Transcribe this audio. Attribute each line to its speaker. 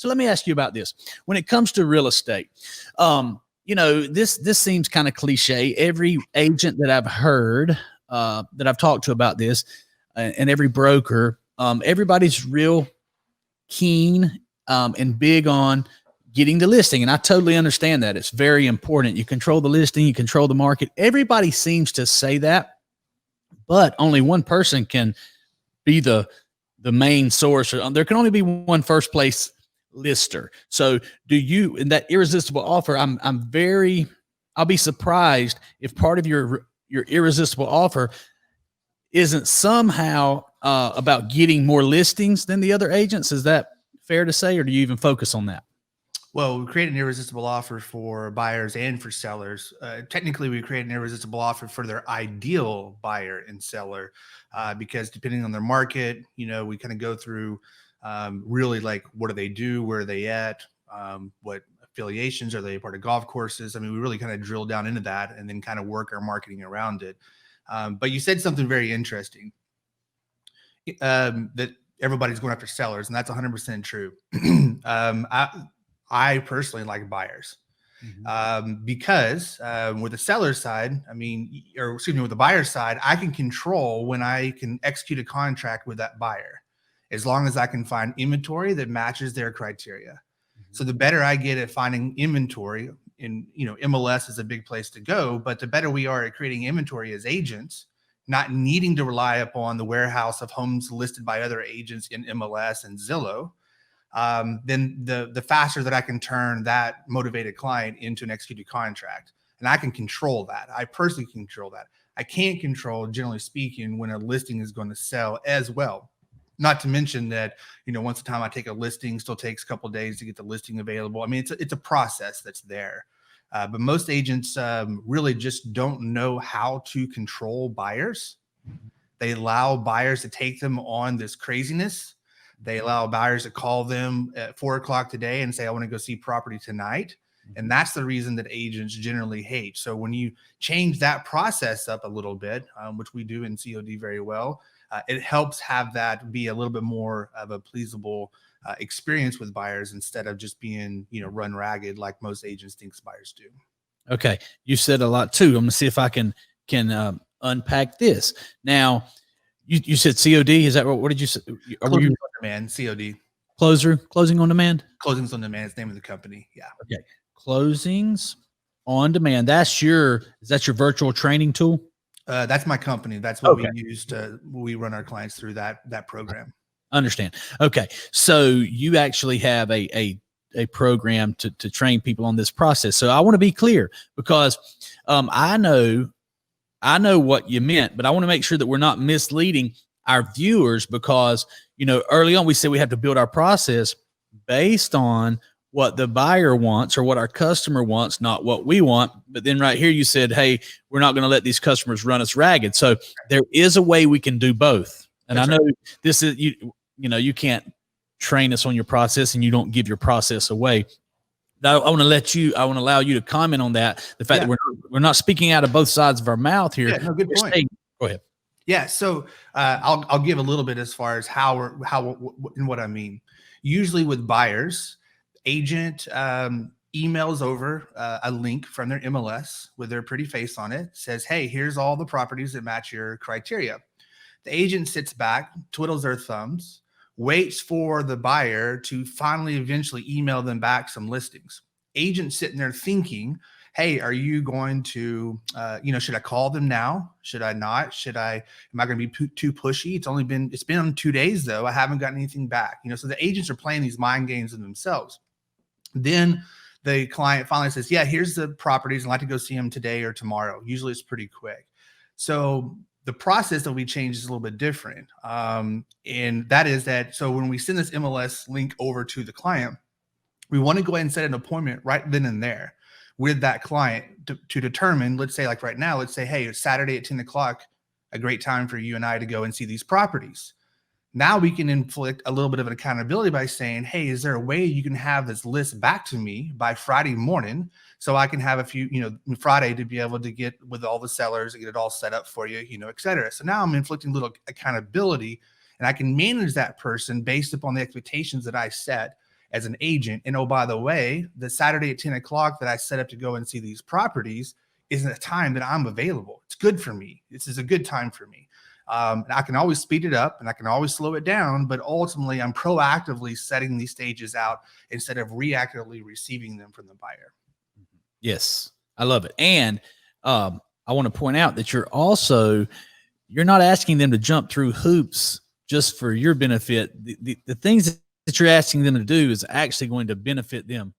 Speaker 1: So let me ask you about this. When it comes to real estate, this seems kind of cliche. Every agent that I've heard, that I've talked to about this, and every broker, everybody's real keen and big on getting the listing. And I totally understand that. It's very important. You control the listing, you control the market. Everybody seems to say that, but only one person can be the main source. There can only be one first place lister. So do you, in that irresistible offer, I'll be surprised if part of your irresistible offer isn't somehow about getting more listings than the other agents. Is that fair to say, or do you even focus on that?
Speaker 2: Well, we create an irresistible offer for buyers and for sellers. Technically, we create an irresistible offer for their ideal buyer and seller, because depending on their market, we kind of go through really like, what do they do? Where are they at? What affiliations? Are they part of golf courses? I mean, we really kind of drill down into that and then kind of work our marketing around it. But you said something very interesting, that everybody's going after sellers, and that's 100% true. I personally like buyers, because with the seller side, with the buyer side, I can control when I can execute a contract with that buyer, as long as I can find inventory that matches their criteria. So the better I get at finding inventory, in MLS is a big place to go, but the better we are at creating inventory as agents, not needing to rely upon the warehouse of homes listed by other agents in MLS and Zillow, then the faster that I can turn that motivated client into an executed contract. And I can control that. I personally control that. I can't control, generally speaking, when a listing is going to sell as well. Not to mention that, once the time I take a listing, still takes a couple of days to get the listing available. I mean, it's a process that's there. But most agents really just don't know how to control buyers. They allow buyers to take them on this craziness. They allow buyers to call them at 4 o'clock today and say, I want to go see property tonight. And that's the reason that agents generally hate. So when you change that process up a little bit, which we do in COD very well, it helps have that be a little bit more of a pleasable experience with buyers, instead of just being, run ragged like most agents think buyers do.
Speaker 1: Okay. You said a lot too. I'm going to see if I can unpack this. Now, you said COD. Is that what did you say?
Speaker 2: Closing on demand, COD.
Speaker 1: Closing on demand?
Speaker 2: Closings on demand is the name of the company. Yeah.
Speaker 1: Okay. Closings on demand. Is that your virtual training tool?
Speaker 2: That's my company. That's what we use we run our clients through that program.
Speaker 1: Understand. Okay. So you actually have a program to train people on this process. So I want to be clear, because I know what you meant, but I want to make sure that we're not misleading our viewers, because, early on we said we have to build our process based on what the buyer wants or what our customer wants, not what we want. But then right here you said, hey, we're not going to let these customers run us ragged. So there is a way we can do both. And I know this is, you can't train us on your process, and you don't give your process away. I want to allow you to comment on that. The fact that we're not speaking out of both sides of our mouth here.
Speaker 2: Yeah, no, good point.
Speaker 1: Go ahead.
Speaker 2: Yeah. So I'll give a little bit as far as how and what I mean. Usually with buyers, agent emails over a link from their MLS with their pretty face on it, says, hey, here's all the properties that match your criteria. The agent sits back, twiddles their thumbs, waits for the buyer to finally eventually email them back some listings. Agent sitting there thinking, hey, are you going to, should I call them now? Should I not? Am I going to be too pushy? It's been 2 days though. I haven't gotten anything back. So the agents are playing these mind games in themselves. Then the client finally says, yeah, here's the properties. I'd like to go see them today or tomorrow. Usually it's pretty quick. So the process that we change is a little bit different. And that is that, so when we send this MLS link over to the client, we want to go ahead and set an appointment right then and there with that client to determine, let's say like right now, let's say, hey, it's Saturday at 10 o'clock, a great time for you and I to go and see these properties. Now we can inflict a little bit of an accountability by saying, hey, is there a way you can have this list back to me by Friday morning, so I can have a few, Friday to be able to get with all the sellers and get it all set up for you, et cetera. So now I'm inflicting a little accountability, and I can manage that person based upon the expectations that I set. as an agent. And oh, by the way, the Saturday at 10 o'clock that I set up to go and see these properties isn't a time that I'm available. It's good for me. This is a good time for me. And I can always speed it up and I can always slow it down, but ultimately I'm proactively setting these stages out instead of reactively receiving them from the buyer.
Speaker 1: Yes, I love it. And I want to point out that you're not asking them to jump through hoops just for your benefit. The things that you're asking them to do is actually going to benefit them